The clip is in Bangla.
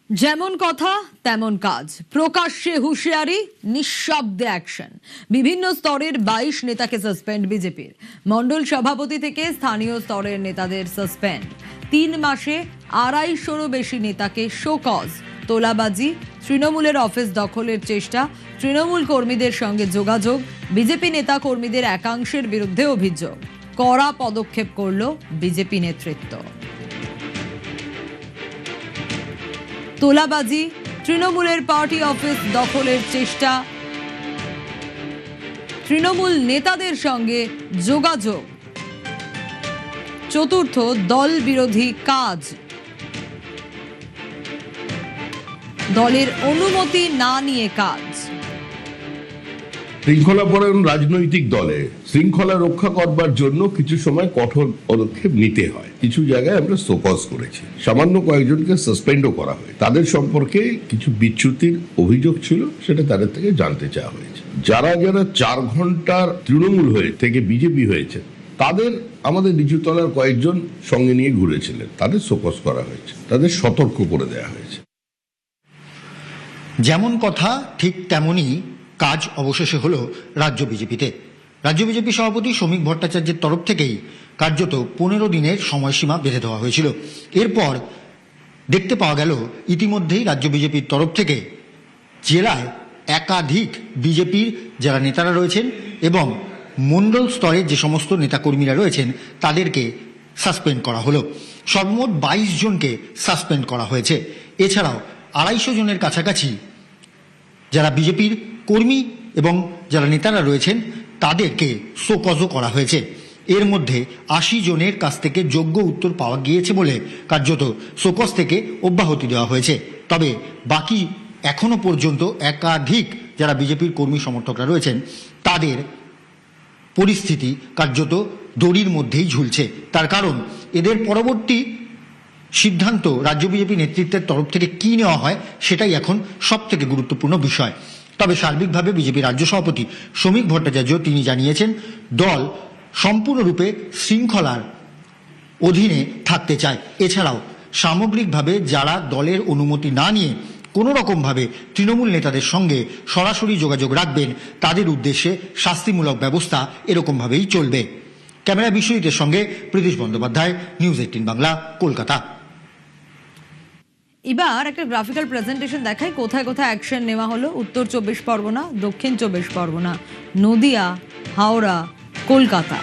যেমন কথা তেমন কাজ, প্রকাশ্যে হুঁশিয়ারি, নিঃশব্দে অ্যাকশন। বিভিন্ন স্তরের 22 নেতাকে সাসপেন্ড বিজেপির। মণ্ডল সভাপতি থেকে স্থানীয় স্তরের নেতাদের সাসপেন্ড। 3 মাসে 250-রও বেশি নেতাকে শোকজ। তোলাবাজি, তৃণমূলের অফিস দখলের চেষ্টা, তৃণমূল কর্মীদের সঙ্গে যোগাযোগ, বিজেপি নেতা কর্মীদের একাংশের বিরুদ্ধে অভিযোগ। কড়া পদক্ষেপ করল বিজেপি নেতৃত্ব। তোলাবাজি, তৃণমূলের পার্টি অফিস দখলের চেষ্টা, তৃণমূল নেতাদের সঙ্গে যোগাযোগ। চতুর্থ, দল বিরোধী কাজ, দলের অনুমতি না নিয়ে কাজ। শৃঙ্খলাপরায়ণ রাজনৈতিক দলে শৃঙ্খলা রক্ষা করবার জন্য কিছু সময় কঠোর পদক্ষেপ নিতে হয়। কিছু জায়গায় আমরা শোকজ করেছি, সামান্য কয়েকজনকে সাসপেন্ডও করা হয়। তাদের সম্পর্কে কিছু বিচ্যুতির অভিযোগ ছিল, সেটা তাদের থেকে জানতে চাওয়া হয়েছে। যারা 4 ঘন্টার তৃণমূল হয়ে থেকে বিজেপি হয়েছে, তাদের আমাদের নিচুতলার কয়েকজন সঙ্গে নিয়ে ঘুরেছিলেন, তাদের শোকজ করা হয়েছে, তাদের সতর্ক করে দেওয়া হয়েছে। যেমন কথা ঠিক তেমনই কাজ অবশেষে হলো রাজ্য বিজেপিতে। রাজ্য বিজেপি সভাপতি শ্রমিক ভট্টাচার্যের তরফ থেকেই কার্যত 15 দিনের সময়সীমা বেঁধে দেওয়া হয়েছিল। এরপর দেখতে পাওয়া গেল ইতিমধ্যেই রাজ্য বিজেপির তরফ থেকে জেলায় একাধিক বিজেপির যারা নেতারা রয়েছেন এবং মণ্ডল স্তরের যে সমস্ত নেতাকর্মীরা রয়েছেন তাদেরকে সাসপেন্ড করা হলো। সর্বমোট 22 জনকে সাসপেন্ড করা হয়েছে। এছাড়াও 250 জনের কাছাকাছি যারা বিজেপির কর্মী এবং যারা নেতারা রয়েছেন তাদেরকে শোকজও করা হয়েছে। এর মধ্যে 80 জনের কাছ থেকে যোগ্য উত্তর পাওয়া গিয়েছে বলে কার্যত শোকজ থেকে অব্যাহতি দেওয়া হয়েছে। তবে বাকি এখনো পর্যন্ত একাধিক যারা বিজেপির কর্মী সমর্থকরা রয়েছেন তাদের পরিস্থিতি কার্যত দড়ির মধ্যেই ঝুলছে। তার কারণ এদের পরবর্তী সিদ্ধান্ত রাজ্য বিজেপি নেতৃত্বের তরফ থেকে কি নেওয়া হয় সেটাই এখন সব থেকে গুরুত্বপূর্ণ বিষয়। তবে সার্বিকভাবে বিজেপি রাজ্য সভাপতি শ্রমিক ভট্টাচার্য তিনি জানিয়েছেন দল সম্পূর্ণরূপে শৃঙ্খলার অধীনে থাকতে চায়। এছাড়াও সামগ্রিকভাবে যারা দলের অনুমতি না নিয়ে কোনো রকমভাবে তৃণমূল নেতাদের সঙ্গে সরাসরি যোগাযোগ রাখবেন তাদের উদ্দেশ্যে শাস্তিমূলক ব্যবস্থা এরকমভাবেই চলবে। ক্যামেরা বিশ্বজিতের সঙ্গে প্রীতিশ বন্দ্যোপাধ্যায়, নিউজ 18 বাংলা, কলকাতা। এবার একটা গ্রাফিক্যাল প্রেজেন্টেশন দেখাই কোথায় কোথায় অ্যাকশন নেওয়া হলো। উত্তর 24 পরগনা, দক্ষিণ 24 পরগনা, নদিয়া, হাওড়া, কলকাতা।